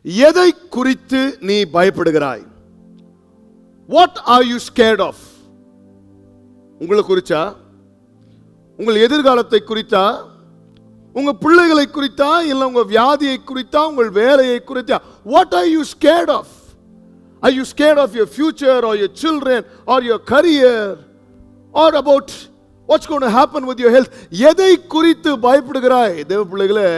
எதை குறித்து நீ பயப்படுகிறாய்? What are you scared of? உங்களை குறிச்சா, உங்கள் எதிர்காலத்தை குறித்தா, உங்க பிள்ளைகளை குறித்தா, இல்ல உங்க வியாதியை குறித்தா, உங்கள் வேலையை குறித்தா? What are you scared of? Are you scared of your future or your children or your career or about what's going to happen with your health? எதை குறித்து பயப்படுகிறாய்? தேவ பிள்ளைகளே,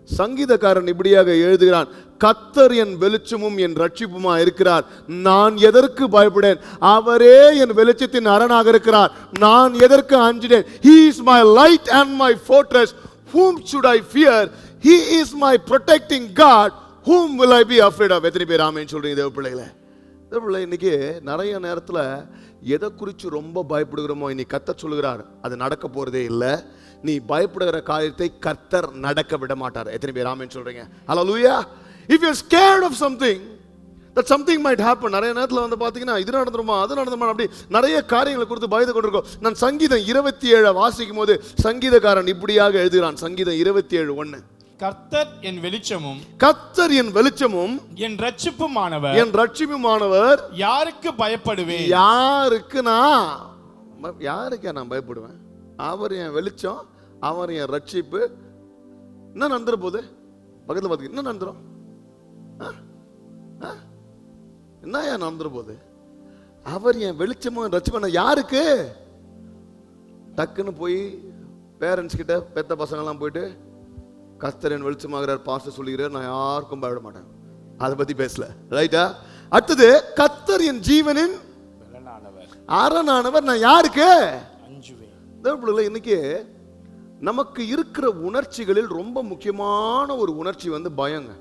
சங்கீதக்காரன் இப்படியாக எழுதுகிறான், கர்த்தர் என் வெளிச்சமும் என் ரட்சிப்புமா இருக்கிறார், நான் எதற்கு பயப்படேன்? அவரே என் வெளிச்சத்தின் அரணாக இருக்கிறார், நான் எதற்கு அஞ்சினேன்? He is my light and my fortress, whom should I fear? He is my protecting God, whom will I be afraid of? எத்தனை பேர் ஆமென் சொல்றீங்க தேவ பிள்ளைகளே? தேவ பிள்ளை, இன்னைக்கு நிறைய நேரத்தில் எதை குறித்து ரொம்ப பயப்படுகிறோமோ இன்னைக்கு கர்த்தர் சொல்லுகிறார், அது நடக்க போறதே இல்லை. நீ பயப்படுகிற காரியத்தை கர்த்தர் நடக்க விட மாட்டார். எத்தனை பேர் ஆமென் சொல்றீங்க? ஹல்லேலூயா. If you're scared of something, that something might happen. நிறைய நேரத்தில் வந்து பார்த்தீங்கன்னா இது நடந்துருமா அது நடந்துருமா அப்படி நிறைய காரியங்களை குறித்து பயந்து கொண்டிருக்கோம். நான் சங்கீதம் 27 வாசிக்கும் போது சங்கீதக்காரன் இப்படியாக எழுதுகிறான். சங்கீதம் 27:1, கர்த்தர் என் வெளிச்சமும், கர்த்தர் என் வெளிச்சமும் என் ரட்சிப்புமானவர், என் ரட்சிப்புமானவர், யாருக்கு பயப்படுவேன்? யாருக்கு நான் பயப்படுவேன்? அவர் என் வெளிச்சம், அவர் என் ரட்சிப்பு. என்ன நடந்துற போது பக்கத்தில் பார்த்து என்ன நடந்துரும்? என்ன ஏன் நடந்துற போது? அவர் என் வெளிச்சமும் ரட்சிப்பு. யாருக்கு? டக்குன்னு போய் பேரண்ட்ஸ் கிட்ட பெத்த பசங்கள்லாம் போயிட்டு கர்த்தர் என் வெளிச்சமாகிறார் பாஸ்டர் சொல்லுகிறார், நான் யாருக்கும் பயப்பட மாட்டேன். அதை பத்தி பேசல, ரைட்டா? அடுத்தது, கர்த்தர் என் ஜீவனின் அரணானவர், நான் யாருக்கு அஞ்சுவேன்? இன்னைக்கு நமக்கு இருக்கிற உணர்ச்சிகளில் ரொம்ப முக்கியமான ஒரு உணர்ச்சி வந்து பயங்க.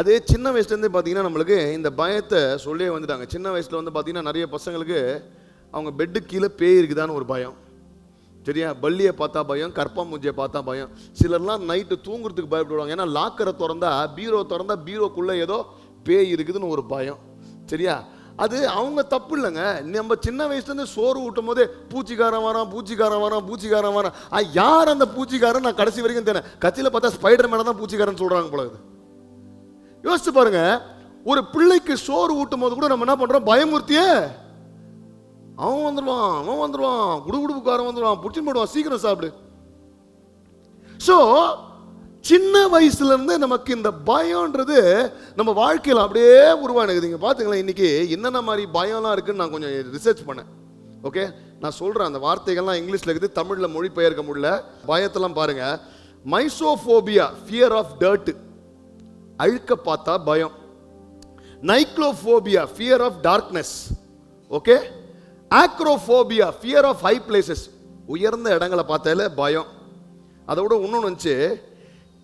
அது சின்ன வயசுலேருந்தே பார்த்தீங்கன்னா நம்மளுக்கு இந்த பயத்தை சொல்லியே வந்துட்டாங்க. சின்ன வயசில் வந்து பார்த்தீங்கன்னா நிறைய பசங்களுக்கு அவங்க பெட்டு கீழே பேய் இருக்குதான்னு ஒரு பயம், சரியா? பல்லியை பார்த்தா பயம், கற்பூஞ்சியை பார்த்தா பயம். சிலர்லாம் நைட்டு தூங்குறதுக்கு பயப்படுவாங்க, ஏன்னா லாக்கரை திறந்தா பீரோக்குள்ளே ஏதோ பேய் இருக்குதுன்னு ஒரு பயம், சரியா? அது அவங்க தப்பு இல்லைங்க. நம்ம சின்ன வயசுலேருந்து சோறு ஊட்டும் போதே பூச்சிக்காரன் வரான். யார் அந்த பூச்சிக்காரன் நான் கடைசி வரைக்கும் தெரியும். கட்சியில் பார்த்தா ஸ்பைடர் மேனை தான் பூச்சிக்காரன் சொல்கிறாங்க போல. யோசிச்சு பாருங்க, ஒரு பிள்ளைக்கு சோறு ஊட்டும் போது கூட நம்ம என்ன பண்றோம்? பயமுறுத்தியே அவன் வந்துடுவான், குடுகுடுப்புக்காரன் வந்துடுவான், புடிச்சு போடுவான், சீக்கிரம் சாப்பிடு. சோ சின்ன வயசுல இருந்து நமக்கு இந்த பயம்ன்றது நம்ம வாழ்க்கையில் அப்படியே உருவானுக்குது. நீங்க பாத்துங்களேன், இன்னைக்கு என்னென்ன மாதிரி பயம்லாம் இருக்குன்னு நான் கொஞ்சம் ரிசர்ச் பண்ணேன். ஓகே, நான் சொல்றேன், அந்த வார்த்தைகள்லாம் இங்கிலீஷ்ல இருக்குது, தமிழ்ல மொழிபெயர்க்க முடியல. பயத்தெல்லாம் பாருங்க. மைசோபோபியா, ஃபியர் ஆஃப் டர்ட், அழுக்க பார்த்தா பயம். Nyctophobia, fear of darkness. Okay. Acrophobia, fear of high places, உயர்ந்த இடங்களை பார்த்தாலே பயம். அதோட இன்னொன்று வந்துச்சு,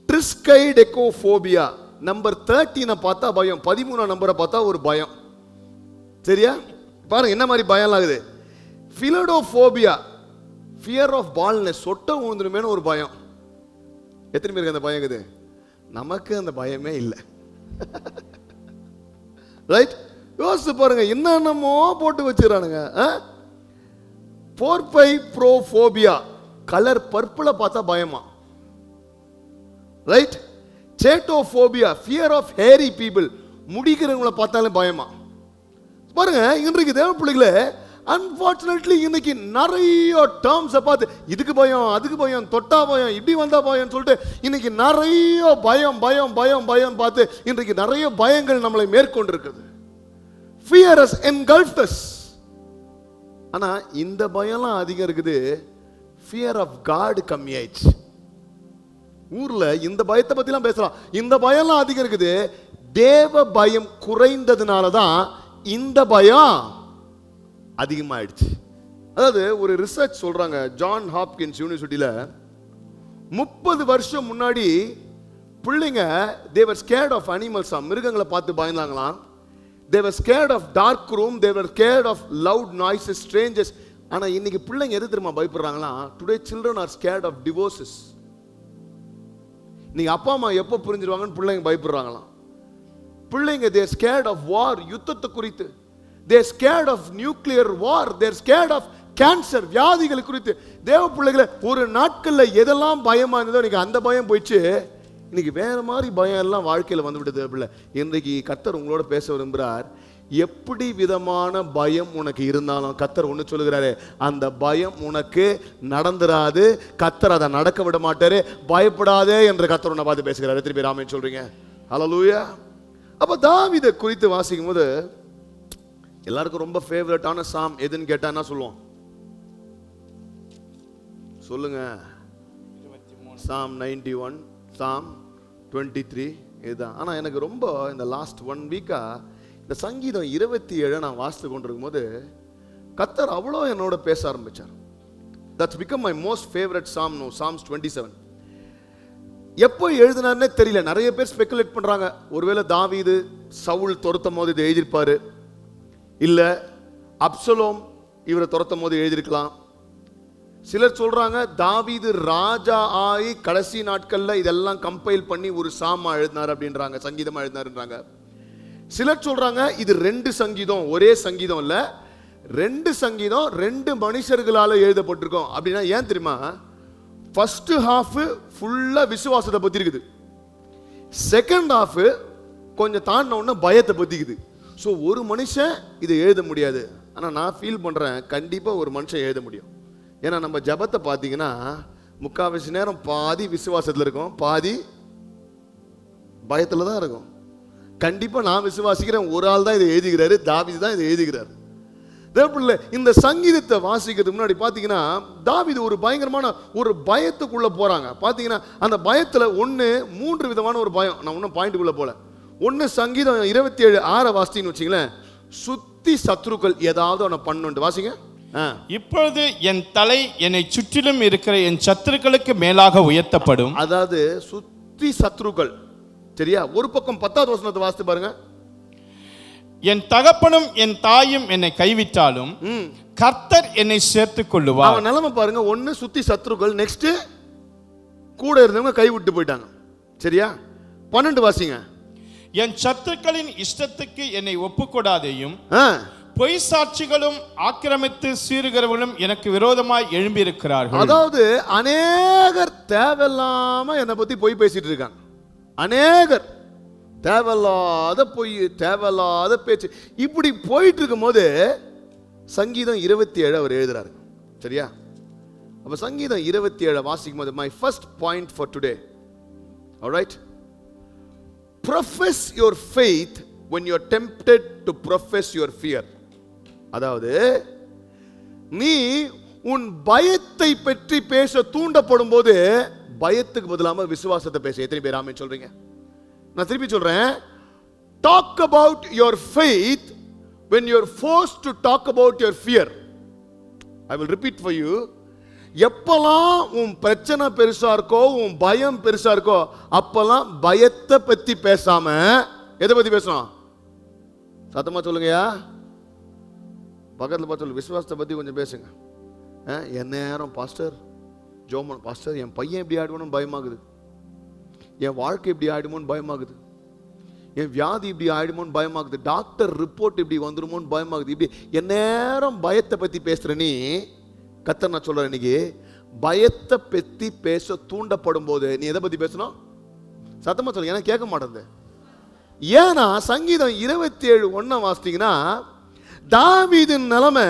ட்ரிஸ்கைடெகோபோபியா, நம்பர் 13 பார்த்தா பயம், 13 நம்பரை பார்த்தா ஒரு பயம், சரியா? பாருங்க என்ன மாதிரி பயம் ஆகுது. பிலடோபோபியா, ஃபியர் ஆஃப் பால்னஸ், சொட்ட ஊந்துருமேனு ஒரு பயம். எத்தனை பேருக்கு அந்த பயம் இருக்குது? நமக்கு அந்த பயமே இல்லை, ரைட்? யோசிச்சு பாருங்க, என்னென்னமோ போட்டு வச்சுக்கிறானுங்க. போர்பைப்ரோபோபியா, கலர் பர்பிள பார்த்தா பயமா, right? Chaetophobia, fear of hairy people, முடிக்கிறவங்களை பார்த்தாலும் பயமா. பாருங்க, இன்றைக்கு தேவ பிள்ளைகளே, அன்பார்ச்சுனேட்லி இன்னைக்கு நிறைய டேர்ம்ஸை பார்த்து இதுக்கு பயம், அதுக்கு பயம், தொட்டா பயம், இப்படி வந்தா பயம் சொல்லிட்டு இன்னைக்கு நிறைய பயம் பயம் பயம் பயம் பார்த்து இன்றைக்கு நிறைய பயங்கள் நம்மளை மேற்கொண்டிருக்குது. Fear has engulfed us. ஆனா இந்த பயம்லாம் அதிகம் இருக்குது, fear of God கம்மியாயிடுச்சு. ஊர்ல இந்த பயத்தை பத்திலாம் பேசலாம், இந்த பயம்லாம் அதிகம் இருக்குது. தேவ பயம் குறைந்ததுனால தான் இந்த பயம் அதிகமாயிடுச்சு. அதாவது ஒரு ரிசர்ச் சொல்றாங்க, ஜான் ஹாப்கின்ஸ் யூனிவர்சிட்டியில 30 வருஷம் முன்னாடி பிள்ளைங்க they were scared of animals, மிருகங்களை பார்த்து பயந்தாங்களாம். They were scared of dark room, they were scared of loud noises, strangers. ஆனா இன்னைக்கு பிள்ளைங்க எது தெரியுமா பயப்படுறாங்களா? Today children are scared of divorces. நீங்க அப்பா அம்மா எப்போ புரிஞ்சிருவாங்கன்னு பிள்ளைங்க பயப்படுறாங்களாம். பிள்ளைங்க they are scared of war, யுத்தத்தை குறித்து. They are scared of nuclear war, they are scared of cancer, வியாதிகள் குறித்து. தேவ பிள்ளைகளை ஒரு நாட்கள்ல எதெல்லாம் பயமா இருந்ததோ இன்னைக்கு அந்த பயம் போயிடுச்சு. இன்னைக்கு வேற மாதிரி பயம் எல்லாம் வாழ்க்கையில வந்து விடுது பிள்ளை. இன்றைக்கு கர்த்தர் உங்களோட பேச விரும்புகிறார். எப்படி விதமான பயம் உனக்கு இருந்தாலும் கர்த்தர் ஒன்று சொல்லுகிறாரு, அந்த பயம் உனக்கு நடந்துராது. கர்த்தர் அதை நடக்க விட மாட்டாரு. பயப்படாதே என்று கர்த்தர் உன்னை பார்த்து பேசுகிறாரு. திருப்பி ராமன் சொல்றீங்க. ஹல்லேலூயா. அப்ப தாவீதை குறித்து வாசிக்கும் போது எல்லாருக்கும் ரொம்ப ஃபேவரட்டான சாம் எதுன்னு கேட்டா என்ன சொல்லுவோம்? சொல்லுங்க. சாம் 91, சாம் 23 இதுதான். ஆனா எனக்கு ரொம்ப இந்த லாஸ்ட் 1 வீக்கா இந்த சங்கீதம் 27 நான் வாசித்து கொண்டிருக்கும் போது கர்த்தர் அவ்வளோ என்னோட பேச ஆரம்பிச்சார். That's become my most favourite psalm no, psalms 27. எப்போ எழுதினார்னே தெரியல. நிறைய பேர் ஸ்பெகுலேட் பண்றாங்க. ஒருவேளை தாவீது சவுல் துரத்தும் போது இது எழுதியிருப்பாரு, இல்ல அப்சலோம் இவரை துரத்தும் போது எழுதியிருக்கலாம். சிலர் சொல்றாங்க தாவீது ராஜா ஆகி கடைசி நாட்கள்ல இதெல்லாம் கம்பைல் பண்ணி ஒரு சாமா எழுதினார் அப்படின்றாங்க, சங்கீதமா எழுதினாருன்றாங்க. சிலர் சொல்றாங்க இது 2 சங்கீதம், ஒரே சங்கீதம் இல்ல, 2 சங்கீதம் 2 மனுஷர்களால எழுதப்பட்டிருக்கோம். அப்படின்னா ஏன் தெரியுமா? ஃபர்ஸ்ட் ஹாஃப் ஃபுல்லா விசுவாசத்தை பத்தி இருக்குது, செகண்ட் ஹாஃப் கொஞ்சம் தாண்டின உடனே பயத்தை பத்திக்குது. ஸோ ஒரு மனுஷன் இதை எழுத முடியாது. ஆனால் நான் ஃபீல் பண்றேன் கண்டிப்பா ஒரு மனுஷன் எழுத முடியும். ஏன்னா நம்ம ஜபத்தை பார்த்தீங்கன்னா முக்காவாசி நேரம் பாதி விசுவாசத்தில் இருக்கும், பாதி பயத்தில் தான் இருக்கும். கண்டிப்பா நான் விசுவாசிக்கிறேன் ஒரு ஆள் தான் இதை எழுதுகிறாரு, தாவீது தான் இதை எழுதுகிறார். இந்த சங்கீதத்தை வாசிக்கிறதுக்கு முன்னாடி பார்த்தீங்கன்னா தாவீது ஒரு பயங்கரமான ஒரு பயத்துக்குள்ள போறாங்க. பார்த்தீங்கன்னா அந்த பயத்துல 3 விதமான ஒரு பயம். நான் இன்னும் பாயிண்ட்டுக்குள்ள போல. சங்கீதம் 27:6 வாசின்னு வச்சுங்களேன், சுத்தி சத்துருக்கள் ஏதாவது ஒன்று பண்ணுண்டு வாசிங்க. இப்பொழுது என் தலை என்னை சுற்றிலும் இருக்கிற என் சத்துருக்களுக்கு மேலாக உயர்த்தப்படும். அதாவது சுத்தி சத்துருக்கள், சரியா? ஒரு பக்கம் 10வது வசனத்தை வாசித்து பாருங்க. என் தகப்பனும் என் தாயும் என்னை கைவிட்டாலும் கர்த்தர் என்னை சேர்த்துக் கொள்ளுவார். அவன் நிலைமை பாருங்க. 1 சுத்தி சத்துருக்கள், நெக்ஸ்ட் கூட இருந்தவங்க கைவிட்டு போயிட்டாங்க, சரியா? 12 வாசிங்க. என் சத்துருக்களின் இஷ்டத்துக்கு என்னை ஒப்புக்கொடாதையும் பொய் சாட்சிகளும் ஆக்கிரமித்து சீறுகிறவர்களும் எனக்கு விரோதமாய் எழும்பி இருக்கிறார்கள். அதாவது அநேகர் தேவையில்லாம என்னை பத்தி பொய் பேசிட்டு இருக்காங்க. அநேகர் தேவையில்லாத பொய், தேவையில்லாத பேச்சு, இப்படி போயிட்டு இருக்கும் போது சங்கீதம் 27 அவர் எழுதுறாரு, சரியா? அப்ப சங்கீதம் 27 வாசிக்கும் போது my first point for today, alright, profess your faith when you are tempted to profess your fear. அதாவது நீ உன் பயத்தை பற்றி பேச தூண்டப்படும் போது பயத்துக்கு பதிலாக விசுவாசத்தை பேச. எத்தனை பேர் ஆமென் சொல்றீங்க? நான் திருப்பி சொல்றேன். talk about your faith when you are forced to talk about your fear. I will repeat for you. எப்பெல்லாம் உன் பிரச்சனை பெருசா இருக்கோ, உன் பயம் பெருசா இருக்கோ, அப்பெல்லாம் பயத்தை பத்தி பேசாம எதை பத்தி பேசணும்? சத்தமா சொல்லுங்கயா. பக்கத்தில் பார்த்து சொல்லு, விசுவாசத்தை பத்தி கொஞ்சம் பேசுங்க. என் நேரம் பாஸ்டர் ஜோமன் பாஸ்டர், என் பையன் இப்படி ஆயிடுவோன்னு பயமாகுது, என் வாழ்க்கை இப்படி ஆயிடுமோன்னு பயமாகுது, என் வியாதி இப்படி ஆயிடுமோன்னு பயமாகுது, டாக்டர் ரிப்போர்ட் இப்படி வந்துருமோன்னு பயமாகுது. இப்படி என் நேரம் பயத்தை பத்தி பேசுற நீ, கர்த்தர் நான் சொல்றேன் இன்னைக்கு, பயத்தை பத்தி பேச தூண்டப்படும் போது நீ எதை பத்தி பேசணும்? சத்தமா சொல்லுங்க, ஏன்னா கேட்க மாட்டேங்குது. ஏன்னா சங்கீதம் 27:1 வாசித்தீங்கன்னா தாவீதின் நிலைமை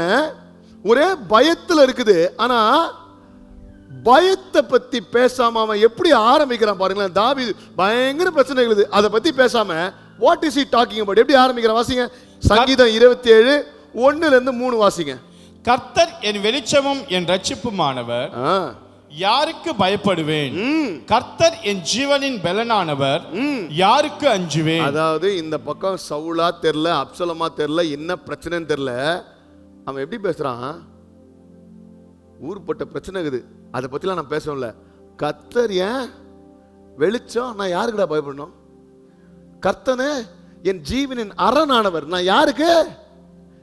ஒரே பயத்துல இருக்குது. ஆனா பயத்தை பத்தி பேசாம அவன் எப்படி ஆரம்பிக்கிறான் பாருங்களேன். தாவீது பயங்கர பிரச்சனைகள் இருக்குது, அதை பத்தி பேசாம what is he talking about எப்படி ஆரம்பிக்கிறான்? வாசிங்க சங்கீதம் 27:1-3 வாசிங்க. கர்த்தர் என் வெளிச்சமும் என் ரட்சிப்புமானவர், யாருக்கு பயப்படுவேன்? கர்த்தர் என் ஜீவனின் பலனானவர், யாருக்கு அஞ்சுவேன்? அதாவது இந்த பக்கம் சவுலா தெரியல, அப்சலமா தெரியல, என்ன பிரச்சனைன்னு தெரியல, அவன் எப்படி பேசுறான்? ஊர்பட்ட பிரச்சனை இருக்குது, அதை பத்திலாம் நான் பேசல. கர்த்தர் ஏன் வெளிச்சம், நான் யாருக்குடா பயப்படணும்? கர்த்தனே என் ஜீவனின் அரணானவர், நான் யாருக்கு?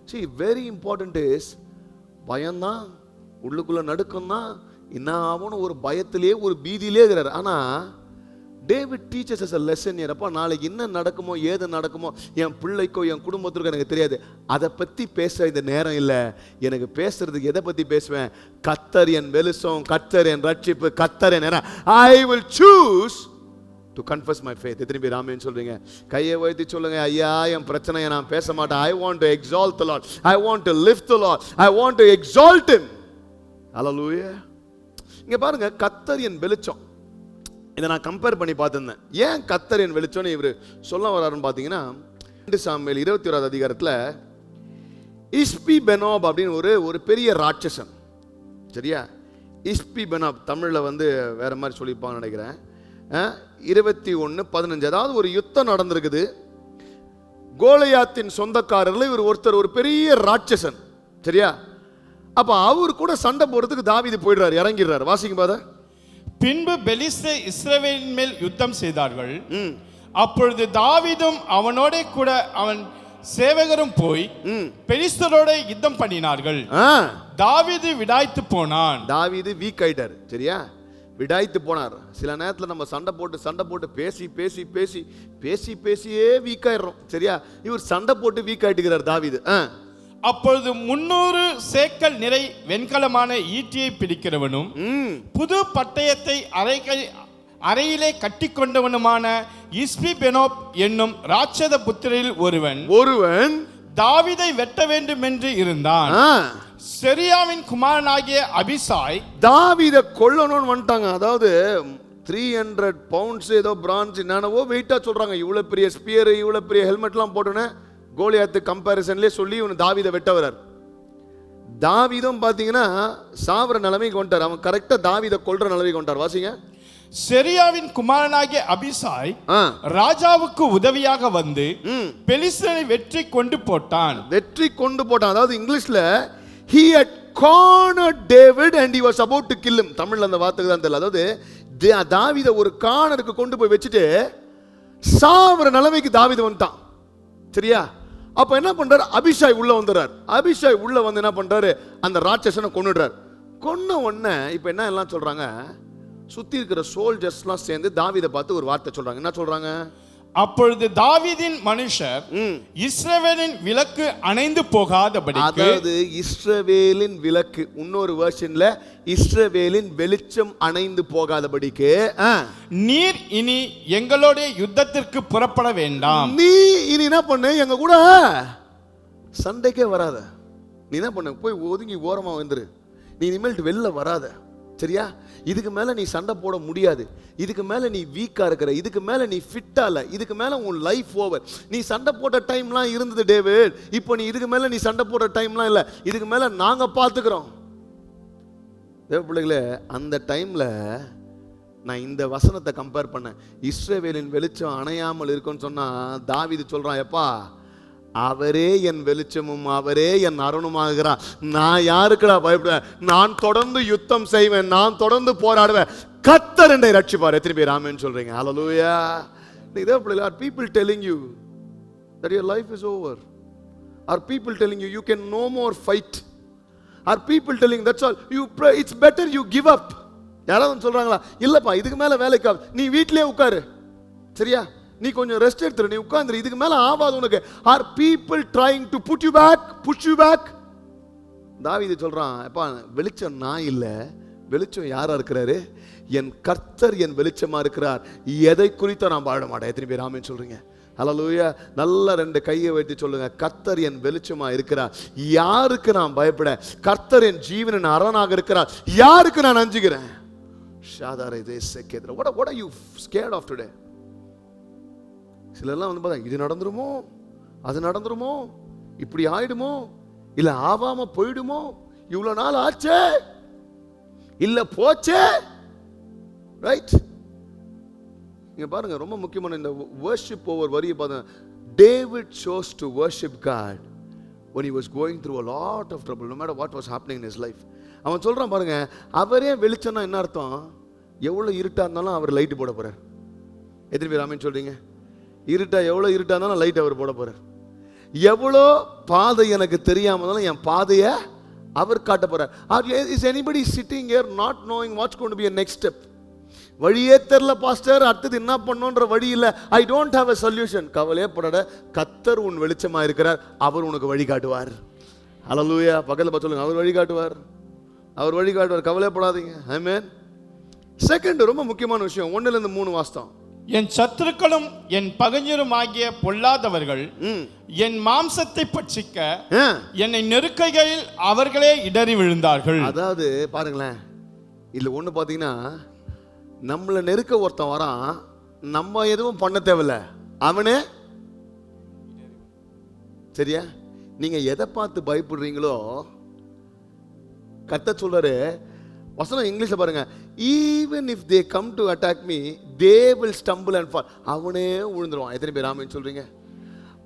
See, very important is பயம்தான், உள்ளுக்குள்ள நடுக்கம் தான், என்ன ஆகும்னு ஒரு பயத்திலே ஒரு பீதியிலே இருக்கிறார். ஆனா David teaches us a lesson here. அப்பா நாளைக்கு என்ன நடக்குமோ ஏது நடக்குமோ என் பிள்ளைக்கோ என் குடும்பத்திற்கோ எனக்கு தெரியாது, அதை பத்தி பேச இந்த நேரம் இல்லை. எனக்கு பேசுறதுக்கு எதை பத்தி பேசுவேன்? கர்த்தர் என் வெளிச்சம், கர்த்தர் என் ரட்சிப்பு, கர்த்தர் என் நேரம். I will choose to confuse my faith. எத்தனை பேர் ஆமென் சொல்றீங்க? கையை உயர்த்தி சொல்லுங்க, ஐயா என் பிரச்சனையை நான் பேச மாட்டேன். I want to exalt the Lord, I want to lift the Lord, I want to exalt him. ஹalleluya. இங்க பாருங்க, கர்த்தர் என் வெளிச்சம். இதை நான் கம்பேர் பண்ணி பார்த்திருந்தேன். ஏன் கர்த்தர் என் வெளிச்சம்னு இவர் சொல்ல வர்றாருன்னு பார்த்தீங்கன்னா, 2 சாமுவேல் 21 அதிகாரத்தில் இஸ்பி பெனோப் அப்படின்னு ஒரு பெரிய ராட்சசன், சரியா? இஸ்பி பெனோப் தமிழில் வந்து வேற மாதிரி சொல்லியிருப்பாங்கன்னு நினைக்கிறேன். 21:15, அதாவது ஒரு யுத்தம் நடந்திருக்குது. கோலியாத்தின் சொந்தக்காரர்கள் இவர் ஒருத்தர், ஒரு பெரிய ராட்சசன், சரியா? அப்ப அவர் கூட சண்டை போடுறதுக்கு தாவீது போயிடுறாரு, இறங்கிடுறாரு. வாசிங்க பாத. பின்பு பெலிஸ்தர் இஸ்ரவேலின் மேல் யுத்தம் செய்தார்கள். அப்பொழுது தாவீதும் அவனோட கூட அவன் சேவகரும் போய் பெலிஸ்தரோட யுத்தம் பண்ணினார்கள். தாவீது விடாய்த்து போனான். தாவீது வீக் ஆயிட்டார், சரியா? விடாய்த்து போனார். சில நேரத்தில் நம்ம சண்டை போட்டு பேசியே வீக் ஆயிடுறோம், சரியா? இவர் சண்டை போட்டு வீக் ஆயிட்டுக்கிறார் தாவீது. அப்பொழுது 300 சேக்கல் நிறை வெண்கலமான ஈட்டியை பிடிக்கிறவனும் புது பட்டயத்தை அறையிலே கட்டி கொண்டவனுமான இஸ்பி பெனோப் என்னும் ராட்சத புத்திரில் ஒருவன் தாவீதை வெட்ட வேண்டும் என்று இருந்தான். செரியாவின் குமாரனாகிய அபிசாய் தாவீதை கொல்லணும்னு வந்துட்டாங்க. அதாவது 300 பவுண்ட்ஸ் ஏதோ பிரான்ஸ் என்னவோ வெயிட்டா சொல்றாங்க. இவ்வளவு பெரிய ஸ்பியர், இவ்வளவு பெரிய ஹெல்மெட்லாம் போட்டுன்னு கோலியாத்து கம்பேரிசன்லேயே சொல்லி இவன் தாவீதை வெட்ட வர்றார். தாவீதும் பார்த்தீங்கன்னா சாவர நிலைமைக்கு கொண்டார். அவன் கரெக்டாக தாவீதை கொல்ற நிலைமைக்கு கொண்டார். வாசிங்க. செரியாவின் குமாரனாகிய அபிசாய் ராஜாவுக்கு உதவியாக வந்து பெலிஸ்தரை வெற்றி கொண்டு போட்டான். அதாவது இங்கிலீஷ்ல he had cornered David and he was about to kill him. தமிழ்ல அந்த வார்த்தைக்கு தான் தெரியல. அதாவது தாவீதை ஒரு கார்னருக்கு கொண்டு போய் வச்சுட்டு சாவர நிலைமைக்கு தாவீது வந்துட்டான், சரியா? அப்ப என்ன பண்றாரு? அபிஷாய் உள்ள வந்துறார். அபிஷாய் உள்ள வந்து என்ன பண்றாரு? அந்த ராட்சசனை கொன்னுடுறார். கொன்ன உடனே இப்ப என்ன எல்லாம் சொல்றாங்க, சுத்தி இருக்கிற சோல்ஜர்ஸ்லாம் சேர்ந்து தாவீதை பார்த்து ஒரு வார்த்தை சொல்றாங்க. என்ன சொல்றாங்க? அப்பொழுது தாவீதின் மனுஷர் இஸ்ரவேலின் விளக்கு அணைந்து போகாதபடிக்கு, அதாவது இஸ்ரவேலின் விளக்கு, இன்னொரு வெர்ஷன்ல இஸ்ரவேலின் வெளிச்சம் அணைந்து போகாதபடிக்கு, நீர் இனி எங்களோட யுத்தத்திற்கு புறப்பட வேண்டாம். நீ இனி என்ன பண்ணு, எங்க கூட சண்டைக்கே வராத. நீ என்ன பண்ண, போய் ஒதுங்கி ஓரமா வந்துரு. நீ இனிமேல் வெளில வராத, சரியா? இதுக்கு மேல நீ சண்டை போட முடியாது. இதுக்கு மேல நீ வீக்கா இருக்கிற, இதுக்கு மேல நீ ஃபிட்டா இல்ல, இதுக்கு மேல உன் லைஃப் ஓவர். நீ சண்டை போட்ட டைம்லாம் இருந்தது டேவிட், இப்போ நீ இதுக்கு மேல நீ சண்டை போடுற டைம்லாம் இல்ல, இதுக்கு மேல நாங்க பாத்துக்கிறோம். தேவ பிள்ளைகளே, அந்த டைம்ல நான் இந்த வசனத்தை கம்பேர் பண்ணேன். இஸ்ரவேலின் வெளிச்சம் அணையாமல் இருக்குன்னு சொன்னா தாவீது சொல்றான், எப்பா அவரே என் வெளிச்சமும் அவரே என் அருணுமாகிறார். நான் யாருக்குடா பயப்படுவேன்? நான் தொடர்ந்து யுத்தம் செய்வேன், நான் தொடர்ந்து போராடுவேன். கர்த்தர் என்னை ரட்சிப்பார். எத்தனை பேர் ஆமென் சொல்றீங்க? ஹalleluya. இதே பிள்ளைகளே, are people telling you that your life is over? Are people telling you you can no more fight? Are people telling that's all you pray, it's better you give up? யாராவது சொல்றாங்களா? இல்லப்பா இதுக்கு மேல வேலைக்கு நீ வீட்லயே உட்காரு, சரியா? நீ கொஞ்சம் ரெஸ்ட் எடுத்துரு, நீ உட்கார்ந்துரு, இதுக்கு மேல ஆவாது உனக்கு. Are people trying to put you back, push you back? தாவீது சொல்றான், அப்பா வெளிச்சம் நான் இல்ல, வெளிச்சம் யாரா இருக்கிறாரு? என் கர்த்தர் என் வெளிச்சமா இருக்கிறார். எதை குறித்து நான் பாட மாட்டேன். எத்தனை பேர் ஆமென் சொல்றீங்க? ஹalleluya. நல்ல 2 கையை வைத்து சொல்லுங்க, கர்த்தர் என் வெளிச்சமா இருக்கிறார். யாருக்கு நான் பயப்பட? கர்த்தர் என் ஜீவனின் அரணாக இருக்கிறார். யாருக்கு நான் அஞ்சுகிறேன்? ஷாதாரை தேசக்கேத்ர. What are you scared of today? சிலர்லாம் வந்து பார்த்தா, இது நடந்துருமோ, அது நடந்துருமோ, இப்படி ஆயிடுமோ, இல்ல ஆவாம போயிடுமோ, இவ்வளவு நாள் ஆச்சே, இல்ல போச்சே, ரைட்? இங்க பாருங்க, ரொம்ப முக்கியமான இந்த worship over வரியை பாருங்க. David chose to worship God when he was going through a lot of trouble, no matter what was happening in his life. அவன் சொல்றான் பாருங்க, அவரே வெளிச்சம்னா என்ன அர்த்தம்? எவ்வளவு இருட்டா இருந்தாலும் அவர் லைட் போட போறார். எத்தனை பேர் ஆமென் சொல்றீங்க? இருட்டா, எவ்வளோ இருட்டா இருந்தாலும் லைட் அவர் போட போறார். எவ்வளோ பாதை எனக்கு தெரியாம இருந்தாலும் என் பாதையை அவர் காட்ட போறார். Is anybody sitting here not knowing what's going to be a next step? வழியே தெரியல பாஸ்டர், அடுத்தது என்ன பண்ணணும்ன்ற வழி இல்லை, I don't have a solution. கவலையே படாத, கர்த்தர் உன் வெளிச்சமா இருக்கிறார், அவர் உனக்கு வழி காட்டுவார். ஹalleluya. பக்கத்துல பார்த்து சொல்லுங்க, அவர் வழி காட்டுவார், அவர் வழி காட்டுவார், கவலைப்படாதீங்க. ஆமென். செகண்ட் ரொம்ப முக்கியமான விஷயம், 1 to 3 வாஸ்தவம். என் சத்துருக்களும் என் பகைஞருமாகிய பொல்லாதவர்கள் என் மாம்சத்தை பட்சிக்க என்னை நெருக்கைகளில் அவர்களே இடறி விழுந்தார்கள். அதாவது பாருங்களேன், இதுல ஒண்ணு பாத்தீங்கன்னா, நம்மள நெருக்க ஒருத்தன் வரான், நம்ம எதுவும் பண்ண தேவையில்ல, அவனே. சரியா? நீங்க எதை பார்த்து பயப்படுறீங்களோ, கர்த்தர் சொல்றாரு, வசனம் இங்கிலீஷ்ல பாருங்க, even if they come to attack me they will stumble and fall. அவனே விழுந்துருவான். எத்தனை பேர் ஆமென் சொல்றீங்க?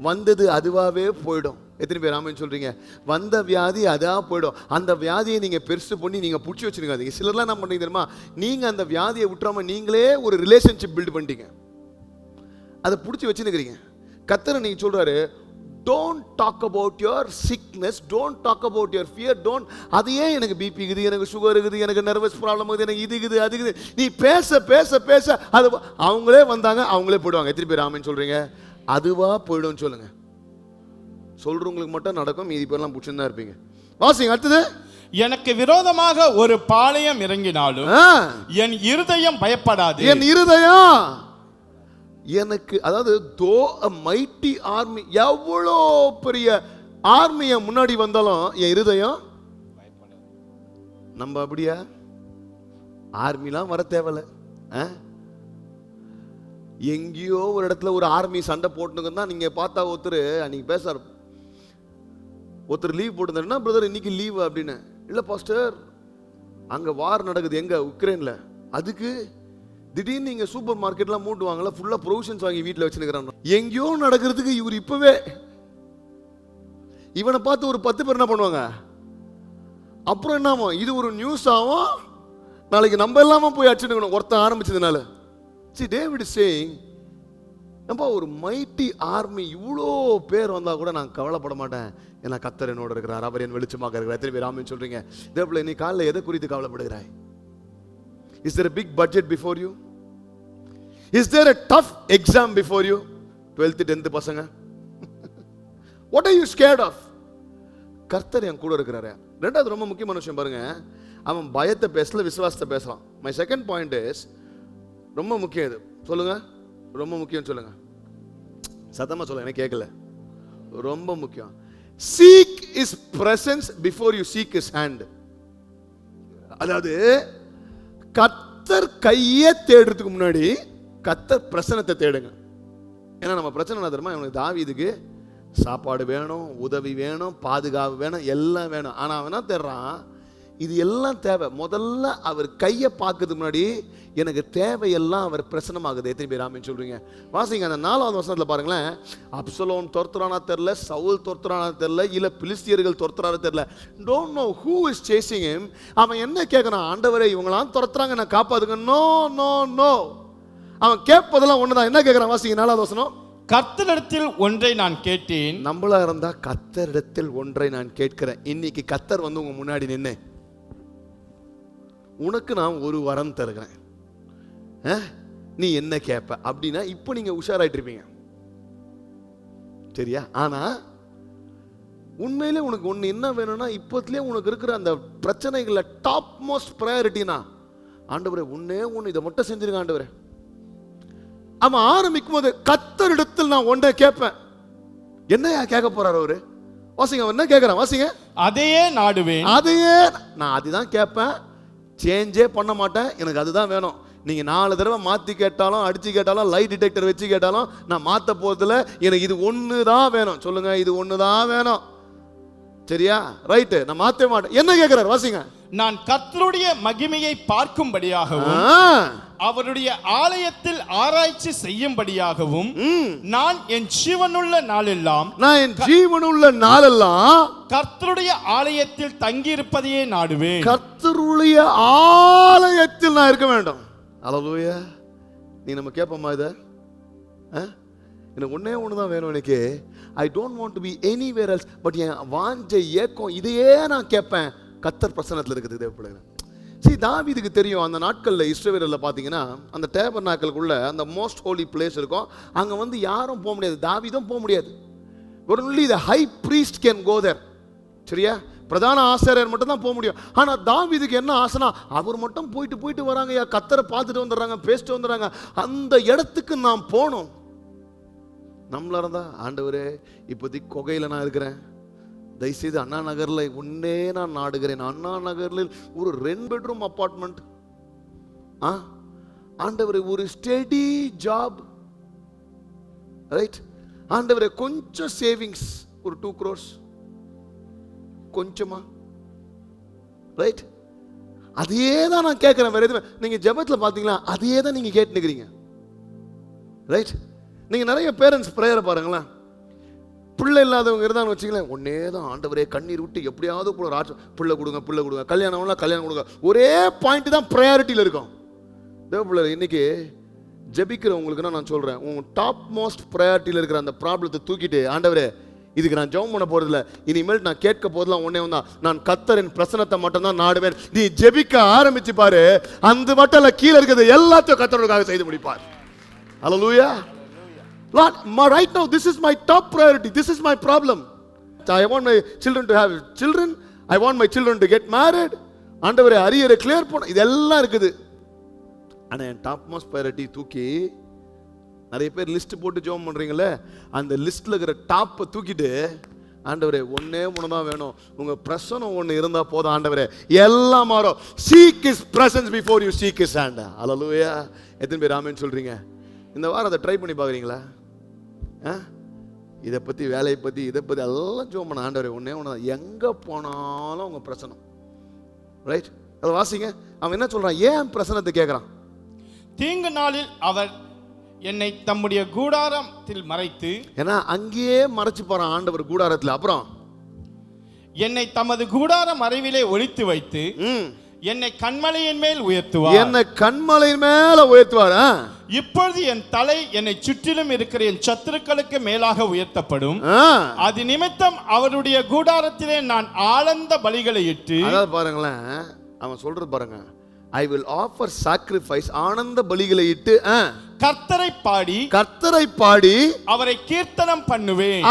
வந்தது அதுவாகவே போயிடும். எத்தனை பேர் ஆமென் சொல்றீங்க? வந்த வியாதி அதா போயிடும். அந்த வியாதியை நீங்க பெருசு பண்ணி நீங்க பிடிச்சி வச்சிருக்காதீங்க. சிலர்லாம் என்ன பண்றீங்க தெரியுமா? நீங்க அந்த வியாதியை விட்டுறாம நீங்களே ஒரு ரிலேஷன்ஷிப் பில்ட் பண்ணிட்டீங்க, அதை பிடிச்சி வச்சுருக்கிறீங்க. கர்த்தர் நீங்க சொல்றாரு, don't talk about your sickness, don't talk about your fear, don't. அதையே எனக்கு பிபி இருக்குது, எனக்கு சுகர் இருக்குது, எனக்கு நர்வஸ் ப்ராப்ளம் இருக்குது, எனக்கு இது இருக்குது அது இருக்குது, நீ பேச பேச பேச அது அவங்களே வந்தாங்க, அவங்களே போயிடுவாங்க. எத்தனை பேர் ஆமென் சொல்றீங்க? அதுவா போயிடும் சொல்லுங்க. சொல்றவங்களுக்கு மட்டும் நடக்கும், மீதி பேர்லாம் புடிச்சுதான் இருப்பீங்க. வாசிங்க அடுத்தது. எனக்கு விரோதமாக ஒரு பாளையம் இறங்கினாலும் என் இருதயம் பயப்படாது. என் இருதயம் எனக்கு, அதாவது தோ a mighty army, எவ்வளோ பெரிய ஆர்மியை முன்னாடி வந்தாலும் என் இருதயம் நம்ம அப்படியா? ஆர்மிலாம் வர தேவையில்ல. எங்கேயோ ஒரு இடத்துல ஒரு ஆர்மி சண்டை போட்டுன்னு தான் நீங்க பார்த்தா ஒருத்தர் அன்னைக்கு பேசார், ஒருத்தர் லீவ் போட்டுருந்தாருன்னா, பிரதர் இன்னைக்கு லீவ் அப்படின்னு. இல்லை பாஸ்டர், அங்க வார் நடக்குது, எங்க உக்ரைன்ல, அதுக்கு திடீர்னு நீங்க சூப்பர் மார்க்கெட்லாம் மூட்டுவாங்கல்ல, ஃபுல்லா ப்ரொவிஷன்ஸ் வாங்கி வீட்டில் வச்சுருக்கிறாங்க. எங்கேயோ நடக்கிறதுக்கு இவர் இப்பவே இவனை பார்த்து ஒரு 10 பேர் என்ன பண்ணுவாங்க? அப்புறம் என்னமோ இது ஒரு நியூஸ் ஆகும், நாளைக்கு நம்ம எல்லாமே போய் அடிச்சுக்கணும் ஒருத்தன் ஆரம்பிச்சதுனால. See, David is saying, நம்ம ஒரு மைட்டி ஆர்மி இவ்வளோ பேர் வந்தா கூட நான் கவலைப்பட மாட்டேன், ஏன்னா கர்த்தர் என்னோட இருக்கிறார், அவர் என் வெளிச்சமாக இருக்கிறார். எத்தனை பேர் ஆமென் சொல்றீங்க? இதேபோல நீ காலைல எதை குறித்து கவலைப்படுகிறாய்? Is there a big budget before you? Is there a tough exam before you? 12th 10th பசங்க, what are you scared of? கர்த்தர் என் கூட இருக்கிறாரு. ரெண்டாவது ரொம்ப முக்கியமான விஷயம் பாருங்க, அவன் பயத்தை பேசல, விசுவாசத்தை பேசலாம். My second point is, ரொம்ப முக்கியம் இது, சொல்லுங்க, ரொம்ப முக்கியம் சொல்லுங்க, சத்தமா சொல்லுங்க, எனக்கு கேட்கல, ரொம்ப முக்கியம். Seek his presence before you seek his hand. அதாவது கர்த்தர் கையை தேடுறதுக்கு முன்னாடி கர்த்தர் பிரசன்னத்தை தேடுங்க. ஏன்னா நம்ம பிரச்சனை என்ன தெரியுமா? இவனுக்கு தாவீதுக்கு சாப்பாடு வேணும், உதவி வேணும், பாதுகாப்பு வேணும், எல்லாம் வேணும். ஆனா அவன் என்ன தேடுறான்? இது எல்லாம் தேவை. முதல்ல அவர் கையை பார்க்கறதுக்கு முன்னாடி எனக்கு தேவையெல்லாம் அவர் பிரசனமாகுது. எத்தனை பேர் ஆமென் சொல்றீங்க? வாசிங்க அந்த 4வது வசனத்துல பாருங்களேன். அப்சலோம் துரத்துறானா தெரியல, சவுல் துரத்துறானா தெரியல, இல்ல பிலிஸ்தியர்கள் துரத்துறாரு தெரியல. Don't know who is chasing him. அவன் என்ன கேட்கறான்? ஆண்டவரே இவங்களாம் துரத்துறாங்க, நான் காப்பாத்துங்க. நோ நோ நோ, அவன் கேட்பதெல்லாம் ஒண்ணுதான். என்ன கேட்கறான்? வாசிங்க 4வது வசனம். கர்த்தரிடத்தில் ஒன்றை நான் கேட்டேன். நம்மளா இருந்தா கர்த்தரிடத்தில் ஒன்றை நான் கேட்கிறேன். இன்னைக்கு கர்த்தர் வந்து உங்க முன்னாடி நின்னு, உனக்கு நான் ஒரு வரம் தருகிறேன், நீ என்ன கேட்ப அப்படின்னா இப்போ நீங்க உஷாராயிட்டு இருப்பீங்க, சரியா? ஆனா உண்மையிலே உனக்கு ஒண்ணு என்ன வேணும்னா, இப்போத்திலே உனக்கு இருக்கிற அந்த பிரச்சனைகளை டாப் மோஸ்ட் ப்ரையாரிட்டினா, ஆண்டவரே ஒண்ணே ஒண்ணு இதை மட்டும் செஞ்சிருங்க ஆண்டவரே. அவன் ஆரம்பிக்கும் போது கர்த்தரிடத்தில் நான் ஒன்றை கேட்பேன். என்னையா கேட்க போறாரு அவரு? வாசிங்க, அவன் என்ன கேட்கறான்? வாசிங்க. அதையே நாடுவேன். அதையே நான் அதுதான் கேட்பேன், சேஞ்சே பண்ண மாட்டேன், எனக்கு அதுதான் வேணும். நீங்க 4 தடவை மாத்தி கேட்டாலும், அடிச்சு கேட்டாலும், லைட் டிடெக்டர் வச்சு கேட்டாலும் நான் மாத்த போறதுல, எனக்கு இது ஒண்ணு தான் வேணும். சொல்லுங்க, இது ஒண்ணு தான் வேணும், சரியா? ரைட், நான் மாத்த மாட்டேன். என்ன கேட்கிறார்? வாசிங்க. நான் கர்த்தருடைய மகிமையை பார்க்கும்படியாகவும் அவருடைய ஆலயத்தில் ஆராய்ச்சி செய்யும்படியாகவும் நான் என் ஜீவனுள்ள நாளெல்லாம் கர்த்தருடைய ஆலயத்தில் தங்கி இருப்பதையே நாடுவேன். கர்த்தருடைய ஆலயத்தில் நான் இருக்க வேண்டும். அல்லேலூயா. நீ நம்ம கேட்போமா இத? எனக்கு ஒண்ணே ஒண்ணுதான் வேணும். எனக்கு I don't want to be anywhere else. But என் வாஞ்சை ஏக்கம் இதையே நான் கேட்பேன், கர்த்தர் பிரசன்னத்தில் இருக்குது. தேவப்படுகிறேன். சரி, தாவீதுக்கு தெரியும் அந்த நாட்களில் இஸ்ரவேலில் பார்த்தீங்கன்னா அந்த டேபர்நாக்கலுக்குள்ள அந்த மோஸ்ட் ஹோலி பிளேஸ் இருக்கும். அங்கே வந்து யாரும் போக முடியாது, தாவீதும் போக முடியாது. Only the high priest can go there. சரியா? பிரதான ஆசாரியர் மட்டும் தான் போக முடியும். ஆனா தாவீதுக்கு என்ன ஆசைனா, அவர் மட்டும் போயிட்டு வராங்க, கர்த்தரை பார்த்துட்டு வந்துடுறாங்க, பேசிட்டு வந்துடுறாங்க. அந்த இடத்துக்கு நாம் போனோம். நம்மள இருந்தா, ஆண்டவரே இப்போதைக்கு குகையில நான் இருக்கிறேன், தயவுசெய்து அண்ணா நகர்ல உன்னே நான் நாடுகிறேன். அண்ணா நகரில் ஒரு 2 பெட்ரூம் அப்பார்ட்மெண்ட், ஆண்டவரே ஒரு ஸ்டெடி ஜாப், ரைட்? ஆண்டவரே கொஞ்சம் சேவிங்ஸ், ஒரு 2 crores கொஞ்சமா, ரைட்? அதே தான் நான் கேட்கிறேன். வேற எதுவுமே நீங்க ஜெபத்துல பாத்தீங்களா, அதே தான் நீங்க கேட்டுக்கிறீங்க, ரைட்? நீங்க நிறைய பேரண்ட்ஸ் பிரேயரை பாருங்களேன், பிள்ளை இல்லாதவங்க இருந்தான்னு வச்சுங்களேன், ஒன்னே தான் ஆண்டவரே கண்ணீர் விட்டு எப்படியாவது பிள்ளை கொடுங்க, கல்யாணம் கொடுங்க, ஒரே பாயிண்ட் தான் ப்ரையாரிட்டியில் இருக்கும். தேவப்பிள்ளை இன்னைக்கு ஜெபிக்கிறவங்களுக்குன்னா நான் சொல்றேன், உங்க டாப் மோஸ்ட் ப்ரையாரிட்டியில் இருக்கிற அந்த ப்ராப்ளத்தை தூக்கிட்டு, ஆண்டவரே இதுக்கு நான் ஜெபம் பண்ண போறதில்ல, இனிமேல் நான் கேட்க போதெல்லாம் ஒன்னே தான், நான் கர்த்தரின் பிரசன்னத்தை மட்டும் தான் நாடுவேன். நீ ஜெபிக்க ஆரம்பிச்சு பாரு, அந்த மட்டும் கீழே இருக்கிறது எல்லாத்தையும் கர்த்தருக்காக செய்து முடிப்பார். ஹல்லேலூயா. Lord, right now this is my top priority, this is my problem. I want my children to have children, I want my children to get married. ஆண்டவரே அரியரை கிளியர் பண்ண, இதெல்லாம் இருக்குது. ஆனா என் டாப் மோஸ்ட் priority தூக்கி, நிறைய பேர் லிஸ்ட் போட்டு ஜெபம் பண்றீங்களே, அந்த லிஸ்ட்ல இருக்கிற டாப்பை தூக்கிட்டு, ஆண்டவரே ஒன்னே தான் வேணும், உங்க பிரசன்னம் ஒண்ணு இருந்தா போதும் ஆண்டவரே, எல்லாம் மாறும். Seek his presence before you seek his hand. ஹல்லேலூயா. எத்தனை பேர் ஆமென் சொல்றீங்க? இந்த வாரம் அதை ட்ரை பண்ணி பார்க்குறீங்களா? இதை பற்றி, வேலையை பற்றி, இதை பற்றி எல்லாம் ஜெபம் பண்ண, ஆண்டவரே ஒன்னே தான், எங்கே போனாலும் உங்கள் பிரசனம், ரைட்? அதை வாசிங்க. அவன் என்ன சொல்கிறான், ஏன் பிரசனத்தை கேட்குறான்? தீங்கு நாளில் அவர் என்னை தம்முடைய கூடாரத்தில் மறைத்து, ஏன்னா அங்கேயே மறைச்சு போகிறான் ஆண்டவர் கூடாரத்தில், அப்புறம் என்னை தமது கூடார மறைவிலே ஒளித்து வைத்து என்னை கண்மலையின் மேல் உயர்த்துவார். என்னை கண்மலையின் மேல உயர்த்துவார். இப்பொழுது என் தலை என்னை சுற்றிலும் இருக்கிற என் சத்துருக்களுக்கு மேலாக உயர்த்தப்படும். அது நிமித்தம் அவருடைய கூடாரத்திலே நான் ஆனந்த பலிகளை இட்டு, அதாவது பாருங்களேன், அவன் சொல்றது பாருங்க, I will offer sacrifice, ஆனந்த பலிகளை இட்டு கர்த்தரை பாடி அவரை கீர்த்தனம் பண்ணுவேன்.